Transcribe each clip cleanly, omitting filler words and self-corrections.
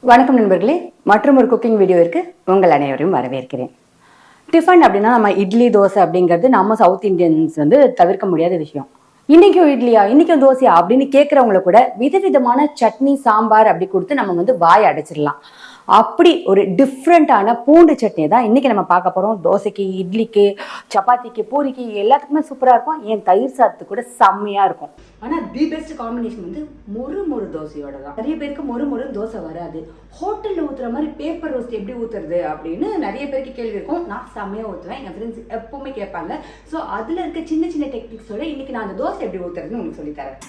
வணக்கம் நண்பர்களே, மற்றும் ஒரு குக்கிங் வீடியோவிற்கு உங்கள் அனைவரையும் வரவேற்கிறேன். டிஃபன் அப்படின்னா நம்ம இட்லி தோசை அப்படிங்கிறது நம்ம சவுத் இந்தியன்ஸ் தவிர்க்க முடியாத விஷயம். இன்னைக்கும் இட்லியா இன்னைக்கும் தோசையா அப்படின்னு கேட்கறவங்கள கூட விதவிதமான சட்னி சாம்பார் அப்படி கொடுத்து நம்ம வாய் அடைச்சிடலாம். அப்படி ஒரு டிஃப்ரெண்டான பூண்டு சட்னி தான் இன்னைக்கு நம்ம பார்க்க போறோம். தோசைக்கு, இட்லிக்கு, சப்பாத்திக்கு, பூரிக்கு எல்லாத்துக்குமே சூப்பரா இருக்கும். ஏன் தயிர் சாதத்து கூட செம்மையா இருக்கும். ஆனா தி பெஸ்ட் காம்பினேஷன் மொறு மொறு தோசையோட தான். நிறைய பேருக்கு மொறு மொறு தோசை வராது. ஹோட்டல்ல ஊத்துற மாதிரி பேப்பர் ரோஸ்ட் எப்படி ஊத்துறது அப்படின்னு நிறைய பேருக்கு கேள்வி இருக்கும். நான் செம்மையா ஊத்துவேன். என் ஃப்ரெண்ட்ஸ் எப்பவுமே கேட்பாங்க. ஸோ அதுல இருக்க சின்ன சின்ன டெக்னிக்ஸோட இன்னைக்கு நான் அந்த தோசை எப்படி ஊத்துறதுன்னு உங்களுக்கு சொல்லித்தரேன்.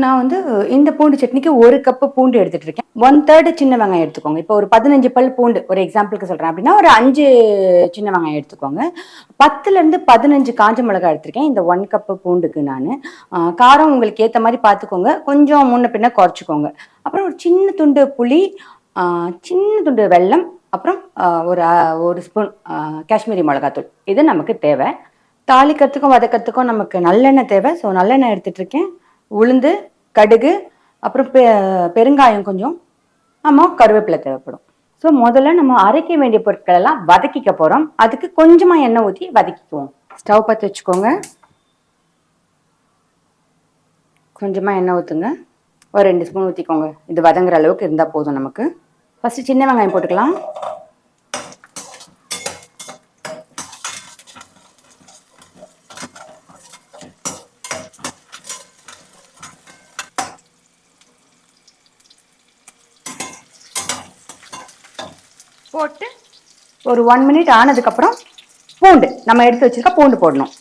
நான் இந்த பூண்டு சட்னிக்கு 1 கப்பு பூண்டு எடுத்துட்டு இருக்கேன். 1/3 சின்ன வெங்காயம் எடுத்துக்கோங்க. இப்போ ஒரு 15 பல் பூண்டு ஒரு எக்ஸாம்பிளுக்கு சொல்றேன் அப்படின்னா ஒரு 5 சின்ன வெங்காயம் எடுத்துக்கோங்க. 10லேருந்து 15 காஞ்ச மிளகாய் எடுத்திருக்கேன் இந்த 1 கப்பு பூண்டுக்கு. நான் காரம் உங்களுக்கு ஏற்ற மாதிரி பார்த்துக்கோங்க, கொஞ்சம் முன்ன பின்ன குறைச்சிக்கோங்க. அப்புறம் ஒரு சின்ன துண்டு புளி, சின்ன துண்டு வெல்லம், அப்புறம் ஒரு ஸ்பூன் காஷ்மீரி மிளகாத்தூள். இது நமக்கு தேவை. தாளிக்கிறதுக்கும் வதக்கிறதுக்கும் நமக்கு நல்லெண்ணெய் தேவை. ஸோ நல்லெண்ணெய் எடுத்துட்டு இருக்கேன். உளுந்து, கடுகு, அப்புறம் பெருங்காயம் கொஞ்சம், கருவேப்பிலை தேவைப்படும். ஸோ முதல்ல நம்ம அரைக்க வேண்டிய பொருட்கள் எல்லாம் வதக்கிக்க போகிறோம். அதுக்கு கொஞ்சமாக எண்ணெய் ஊற்றி வதக்கிக்குவோம். ஸ்டவ் பற்ற வச்சுக்கோங்க. கொஞ்சமாக எண்ணெய் ஊற்றுங்க. ஒரு 2 ஸ்பூன் ஊற்றிக்கோங்க. இது வதங்குற அளவுக்கு இருந்தால் போதும் நமக்கு. ஃபஸ்ட்டு சின்ன வெங்காயம் போட்டுக்கலாம். போட்டு ஒரு 1 மினிட் ஆனதுக்கப்புறம் பூண்டு நம்ம எடுத்து வச்சிருக்க பூண்டு போடணும்.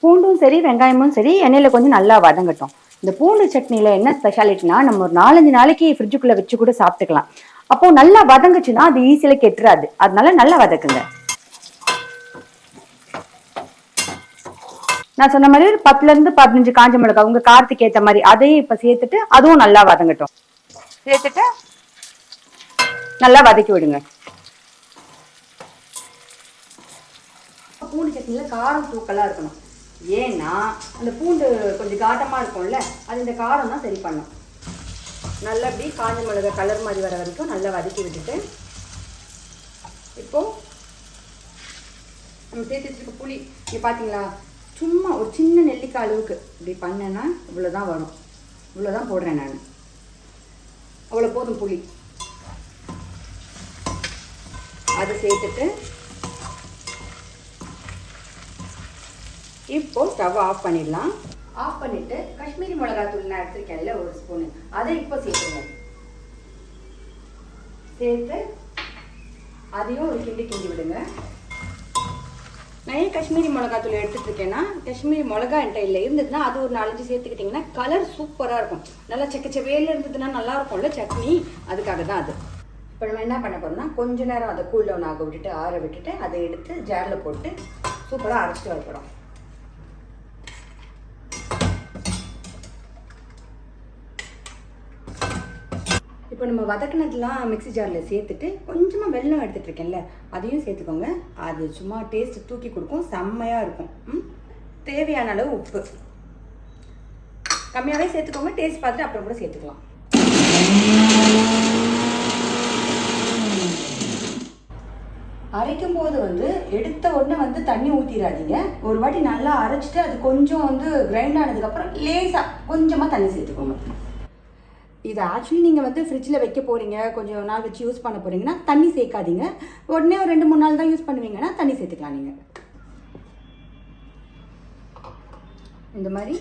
பூண்டும் சரி வெங்காயமும் சரி எண்ணெயில் கொஞ்சம் நல்லா வதங்கட்டும். இந்த பூண்டு சட்னியில் என்ன ஸ்பெஷாலிட்டினா, நம்ம ஒரு 4-5 நாளைக்கு ஃப்ரிட்ஜுக்குள்ளே வச்சு கூட சாப்பிட்டுக்கலாம். அப்போ நல்லா வதங்குச்சுன்னா அது ஈஸியில் கெட்டுறாது. அதனால நல்லா வதக்குங்க. நான் சொன்ன மாதிரி ஒரு 10லேருந்து 15 காஞ்ச மிளகாய் உங்க காரத்துக்கு ஏற்ற மாதிரி அதையும் இப்ப சேர்த்துட்டு அதுவும் நல்லா வதங்கட்டும். சேர்த்துட்டு நல்லா வதக்கி விடுங்க. பூண்டு சட்னியில காரம் தூக்கலா இருக்கணும். ஏன்னா அந்த பூண்டு கொஞ்சம் காட்டமா இருக்கும்ல, அது இந்த காரம் தான் சரி பண்ணும். நல்லா அப்படி காஞ்ச மிளகாய் கலர் மாதிரி வர வரைக்கும் நல்லா வதக்கி விட்டுட்டு, இப்போ நம்ம சேர்த்து வச்சிருக்க புளி இங்க பாத்தீங்களா, சும்மா ஒரு சின்ன நெல்லிக்காய் அளவுக்கு இப்படி பண்ணேன்னா இவ்வளோதான் வரும். இவ்வளோதான் போடுறேன் நான். அவ்வளோ போதும் புளி. அதை சேர்த்துட்டு இப்போ ஸ்டவ் ஆஃப் பண்ணிடலாம். ஆஃப் பண்ணிட்டு காஷ்மீரி மிளகாத்தூள் நான் எடுத்துருக்கேன்ல 1 ஸ்பூனு, அதை இப்போ சேர்த்துங்க. சேர்த்து அதையும் ஒரு கிண்டி விடுங்க. நான் ஏன் காஷ்மீரி மிளகாத்தூள் எடுத்துட்டு இருக்கேன்னா, காஷ்மீரி மிளகா என்கிட்ட இல்லை, இருந்ததுன்னா அது ஒரு 4-5 சேர்த்துக்கிட்டிங்கன்னா கலர் சூப்பராக இருக்கும். நல்லா செக்கச்சவேல இருந்ததுன்னா நல்லா இருக்கும்ல சட்னி, அதுக்காக தான் அது. இப்போ நம்ம என்ன பண்ண போறோம்னா, கொஞ்ச நேரம் அதை கூல் டவுன் ஆக விட்டுட்டு ஆற விட்டுட்டு அதை எடுத்து ஜாரில் போட்டு சூப்பராக அரைச்சிட்டு வரப்போகிறோம். இப்போ நம்ம வதக்கினதுலாம் மிக்ஸி ஜாரில் சேர்த்துட்டு கொஞ்சமாக வெல்லம் எடுத்துகிட்டு இருக்கேன்ல அதையும் சேர்த்துக்கோங்க. அது சும்மா டேஸ்ட் தூக்கி கொடுக்கும், செம்மையாக இருக்கும். தேவையான அளவு உப்பு கம்மியாகவே சேர்த்துக்கோங்க. டேஸ்ட் பார்த்துட்டு அப்புறம் கூட சேர்த்துக்கலாம். அரைக்கும் போது எடுத்த உடனே தண்ணி ஊற்றிடாதீங்க. ஒரு வாட்டி நல்லா அரைச்சிட்டு அது கொஞ்சம் கிரைண்ட் ஆனதுக்கப்புறம் லேசாக கொஞ்சமாக தண்ணி சேர்த்துக்கோங்க. இது ஆக்சுவலி நீங்கள் ஃப்ரிட்ஜில் வைக்க போகிறீங்க, கொஞ்சம் நாள் வச்சு யூஸ் பண்ண போகிறீங்கன்னா தண்ணி சேர்க்காதீங்க. உடனே ஒரு 2-3 நாள் தான் யூஸ் பண்ணுவீங்கன்னா தண்ணி சேர்த்துக்கலாம். நீங்கள் இந்த மாதிரி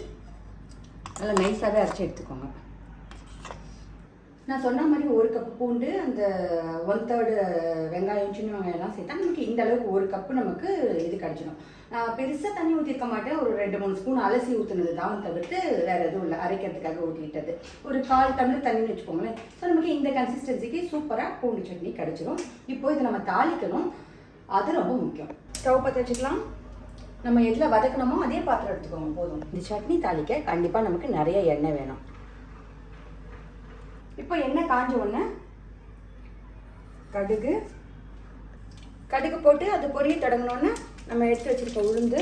நல்லா நைஸாகவே அரைச்சி எடுத்துக்கோங்க. நான் சொன்ன மாதிரி 1 கப்பு பூண்டு, அந்த 1/3 வெங்காயம், சின்ன வெங்காயம்லாம் சேர்த்தா நமக்கு இந்த அளவுக்கு 1 கப்பு நமக்கு இது கிடச்சிடும். நான் பெருசாக தண்ணி ஊற்றிருக்க மாட்டேன். ஒரு 2-3 ஸ்பூன் அலசி ஊற்றுனது தான் தவிர்த்து வேறு எதுவும் இல்லை. அரைக்கிறதுக்காக ஊற்றிக்கிட்டது ஒரு 1/4 டம்ளர் தண்ணின்னு வச்சுக்கோங்களேன். ஸோ நமக்கு இந்த கன்சிஸ்டன்சிக்கு சூப்பராக பூண்டு சட்னி கிடச்சிரும். இப்போ இதை நம்ம தாளிக்கணும், அது ரொம்ப முக்கியம். ஸ்டவ் பற்ற வச்சுக்கலாம். நம்ம எதில் வதக்கணுமோ அதே பாத்திரம் எடுத்துக்கோங்க போதும். இந்த சட்னி தாளிக்க கண்டிப்பாக நமக்கு நிறைய எண்ணெய் வேணும். இப்போ எண்ணெய் காஞ்ச உடனே கடுகு போட்டு அது பொரிய தொடங்கினோன்னே நம்ம எடுத்து வச்சிருக்க உளுந்து,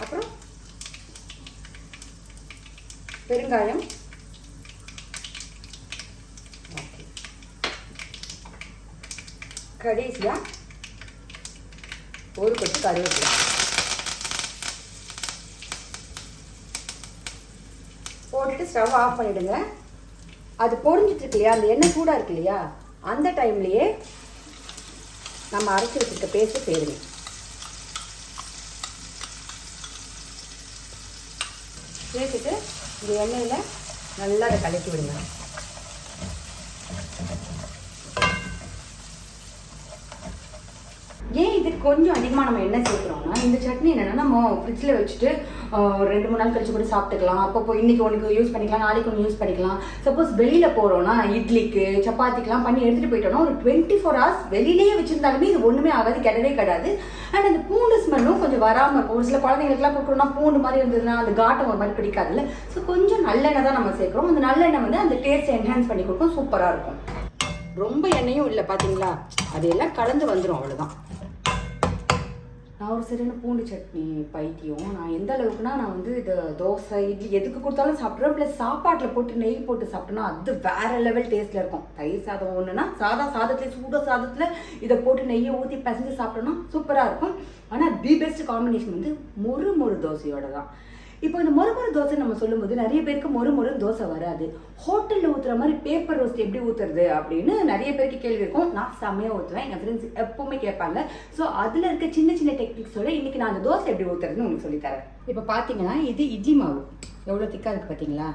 அப்புறம் பெருங்காயம், கடைசியா ஒரு கொத்து கருவேப்பிலை போட்டுட்டு ஸ்டவ் ஆஃப் பண்ணிடுங்க. அது பொரிஞ்சிட்டு இருக்கு இல்லையா, அந்த எண்ணெய் சூடாக இருக்கு இல்லையா, அந்த டைம்லேயே நம்ம அரைச்சி வச்சுருக்க பேஸ்ட்டு சேருங்க. சேர்த்துட்டு இந்த எண்ணெயில் நல்லா அதை கலக்கி விடுங்க. ஏன் இதுக்கு கொஞ்சம் அதிகமாக நம்ம எண்ணெய் சேர்க்குறோம்னா, இந்த சட்னி என்னென்னா நம்ம ஃப்ரிட்ஜில் வச்சுட்டு 2-3 நாள் கழிச்சு கூட சாப்பிட்டுக்கலாம். அப்பப்போ இன்றைக்கி ஒன்று யூஸ் பண்ணிக்கலாம், நாளைக்கு ஒன்று யூஸ் பண்ணிக்கலாம். சப்போஸ் வெளியில் போகிறோன்னா இட்லிக்கு சப்பாத்திக்கெலாம் பண்ணி எடுத்துகிட்டு போயிட்டோம்னா ஒரு 24 hours வெளியிலேயே வச்சுருந்தாலுமே இது ஒன்றுமே ஆகாது, கிடவே கிடாது. அண்ட் அந்த பூண்டு ஸ்மெல்லும் கொஞ்சம் வராமல் இருக்கும். ஒரு சில குழந்தைங்களுக்குலாம் கொடுக்குறோம்னா பூண்டு மாதிரி இருந்ததுன்னா அந்த காட்டம் ஒரு மாதிரி பிடிக்காதுல்ல. ஸோ கொஞ்சம் நல்லெண்ணெய் தான் நம்ம சேர்க்குறோம். அந்த நல்லெண்ணெய் வந்து அந்த டேஸ்ட்டை என்ஹான்ஸ் பண்ணி கொடுக்கும், சூப்பராக இருக்கும். ரொம்ப எண்ணெயும் இல்லை பார்த்தீங்களா, அதையெல்லாம் கலந்து வந்துடும், அவ்வளோதான். நான் ஒரு சரியான பூண்டு சட்னி பைத்தியம். நான் எந்த அளவுக்குனா, நான் வந்து இது தோசை இட்லி எதுக்கு கொடுத்தாலும் சாப்பிட்றேன். ப்ளஸ் சாப்பாட்டில் போட்டு நெய் போட்டு சாப்பிட்டோன்னா அது வேறு லெவல் டேஸ்ட்டில் இருக்கும். தயிர் சாதம் ஒன்றுனா சாதத்தில் சூட சாதத்தில் இதை போட்டு நெய்யை ஊற்றி பசஞ்சு சாப்பிட்டோன்னா சூப்பராக இருக்கும். ஆனால் தி பெஸ்ட் காம்பினேஷன் வந்து மொறு தோசையோட தான். இப்போ இந்த மொறு தோசை நம்ம சொல்லும்போது நிறைய பேருக்கு மொறு தோசை வராது. ஹோட்டலில் ஊற்றுற மாதிரி பேப்பர் ரோஸ்ட் எப்படி ஊற்றுறது அப்படின்னு நிறைய பேருக்கு கேள்வி இருக்கும். நான் செம்மையாக ஊற்றுவேன், எங்கள் ஃப்ரெண்ட்ஸ் எப்பவுமே கேட்பாங்க. ஸோ அதில் இருக்க சின்ன சின்ன டெக்னிக்ஸோட இன்றைக்கி நான் அந்த தோசை எப்படி ஊற்றுறதுன்னு உங்களுக்கு சொல்லித்தரேன். இப்போ பார்த்தீங்கன்னா இது இட்லி மாவு எவ்வளோ திக்காக இருக்குது பார்த்தீங்களா.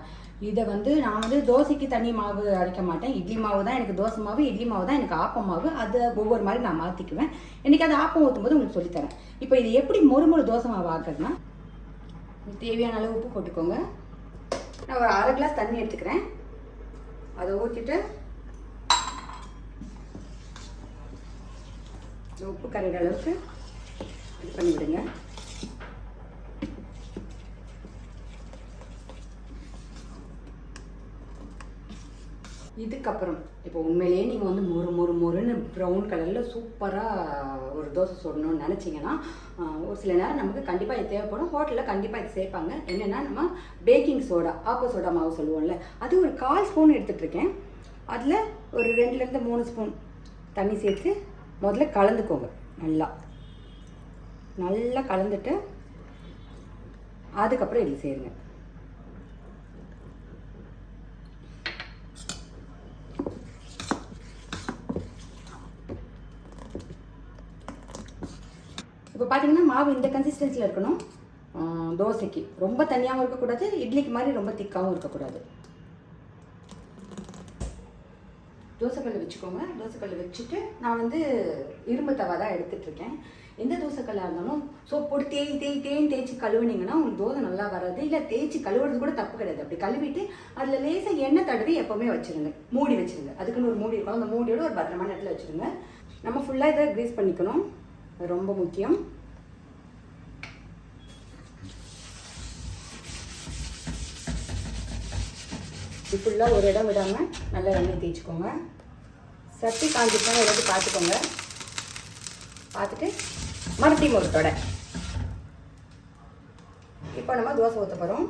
இதை வந்து நான் வந்து தோசைக்கு தனி மாவு அரைக்க மாட்டேன். இட்லி மாவு தான் எனக்கு தோசை மாவு, இட்லி மாவு தான் எனக்கு ஆப்பம் மாவு. அதை ஒவ்வொரு மாதிரி நான் மாற்றிக்குவேன். இன்றைக்கி அது ஆப்பம் ஊற்றும் போது உங்களுக்கு சொல்லித்தரேன். இப்போ இது எப்படி மொறு தோசை மாவு ஆக்குறதுன்னா, தேவையான அளவு உப்பு போட்டுக்கோங்க. நான் ஒரு 1/2 கிளாஸ் தண்ணி எடுத்துக்கிறேன். அதை ஊற்றிட்டு உப்பு கரையிற அளவுக்கு இது பண்ணி விடுங்க. இதுக்கப்புறம் இப்போ உண்மையிலேயே நீங்கள் வந்து மொறுன்னு ப்ரௌன் கலரில் சூப்பராக ஒரு தோசை சுடணும்னு நினச்சிங்கன்னா, ஒரு சில நேரம் நமக்கு கண்டிப்பாக இது தேவைப்படும். ஹோட்டலில் கண்டிப்பாக இது சேர்ப்பாங்க. என்னென்னா, நம்ம பேக்கிங் சோடா, ஆப்போ சோடா மாவு சொல்லுவோம்ல, அது ஒரு 1/4 ஸ்பூன் எடுத்துகிட்ருக்கேன். அதில் ஒரு 2லேருந்து 3 ஸ்பூன் தண்ணி சேர்த்து முதல்ல கலந்துக்கோங்க. நல்லா கலந்துட்டு அதுக்கப்புறம் இதில் சேருங்க. இப்போ பார்த்தீங்கன்னா மாவு இந்த கன்சிஸ்டன்சியில் இருக்கணும். தோசைக்கு ரொம்ப தண்ணியாகவும் இருக்கக்கூடாது, இட்லிக்கு மாதிரி ரொம்ப திக்காகவும் இருக்கக்கூடாது. தோசைக்கல் வச்சுக்கோங்க. தோசைக்கல் வச்சுட்டு நான் வந்து இரும்பு தவா தான் எடுத்துகிட்ருக்கேன். எந்த தோசைக்கல்லாக இருந்தாலும் சோப் போட்டு தேய்ச்சி கழுவுனீங்கன்னா உங்களுக்கு தோசை நல்லா வராது. இல்லை தேய்ச்சி கழுவுறது கூட தப்பு கிடையாது. அப்படி கழுவிட்டு அதில் லேசாக எண்ணெய் தடவி எப்போவுமே வச்சுருங்க, மூடி வச்சுருங்க. அதுக்குன்னு ஒரு மூடி இருக்கும், அந்த மூடியோட ஒரு பத்திரமான இடத்துல வச்சுருங்க. நம்ம ஃபுல்லாக இதை க்ரீஸ் பண்ணிக்கணும், அது ரொம்ப முக்கியம். இது ஃபுல்லாக ஒரு இடம் விடாமல் நல்லா எண்ணெய் தேய்ச்சிக்கோங்க. சட்டி காஞ்சிருக்காங்க எல்லாத்தையும் பார்த்துக்கோங்க. பார்த்துட்டு மறுபடியும் ஒரு தொடை. இப்போ நம்ம தோசை ஊற்ற போகிறோம்.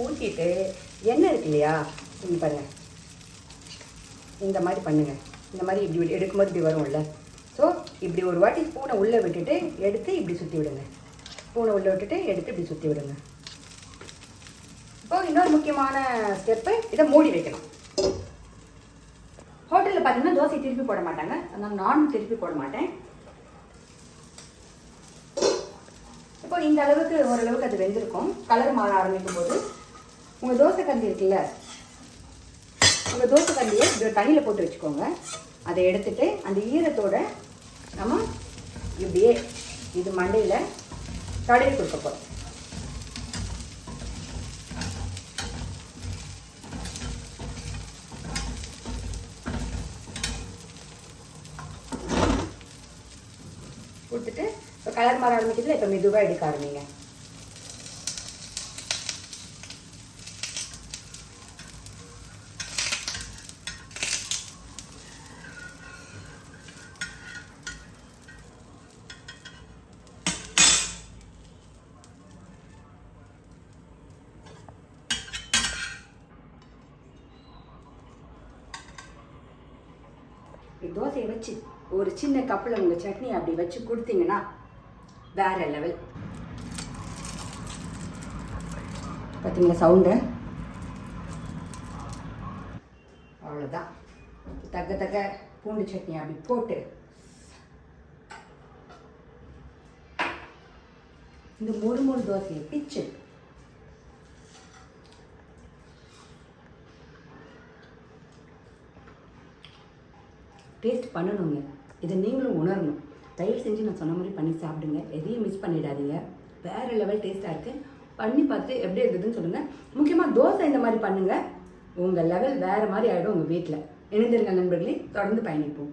ஊற்றிட்டு எண்ணெய் இருக்கு இல்லையா, இங்கே பாருங்கள், இந்த மாதிரி பண்ணுங்கள். இந்த மாதிரி இப்படி எடுக்கும்போது இப்படி வரும்ல. ஸோ இப்படி ஒரு வாட்டி ஸ்பூனை உள்ளே விட்டுட்டு எடுத்து இப்படி சுற்றி விடுங்க. ஸ்பூனை உள்ளே விட்டுட்டு எடுத்து இப்படி சுற்றி விடுங்க. இப்போ இன்னொரு முக்கியமான ஸ்டெப்பு, இதை மூடி வைக்கணும். ஹோட்டலில் பார்த்தீங்கன்னா தோசை திருப்பி போட மாட்டாங்க, அதனால் நானும் திருப்பி போட மாட்டேன். இப்போ இந்த அளவுக்கு ஓரளவுக்கு அது வெந்திருக்கும். கலர் மாற ஆரம்பிக்கும் போது உங்கள் தோசை கரண்டி இருக்குல்ல, உங்கள் தோசை கரண்டியை இப்படி தண்ணியில் போட்டு வச்சுக்கோங்க. அதை எடுத்துட்டு அந்த ஈரத்தோட நம்ம இப்படியே இது மண்டையில் தடவி கொடுக்க போகிறோம். கொடுத்துட்டு இப்போ கலர் மாற ஆரம்பிக்கிறதுல இப்போ மெதுவாக எடுக்க ஆரம்பிங்க. தோசையை வச்சு ஒரு சின்ன கப்பில் உங்கள் சட்னி அப்படி வச்சு கொடுத்தீங்கன்னா வேற லெவல். பார்த்தீங்களா சவுண்டு? அவ்வளோதான். தக்க தக்க பூண்டு சட்னி அப்படி போட்டு இந்த மொறு தோசையை பிச்சு டேஸ்ட் பண்ணணுங்க. இதை நீங்களும் உணரணும். தயவு செஞ்சு நான் சொன்ன மாதிரி பண்ணி சாப்பிடுங்க. எதையும் மிஸ் பண்ணிடாதீங்க. வேறு லெவல் டேஸ்ட்டாக இருக்குது. பண்ணி பார்த்து எப்படி இருக்குதுன்னு சொல்லுங்கள். முக்கியமாக தோசை இந்த மாதிரி பண்ணுங்கள். உங்கள் லெவல் வேறு மாதிரி ஆகிடும் உங்கள் வீட்டில். இணைந்திருங்கள் நண்பர்களே. தொடர்ந்து பயணிப்போம்.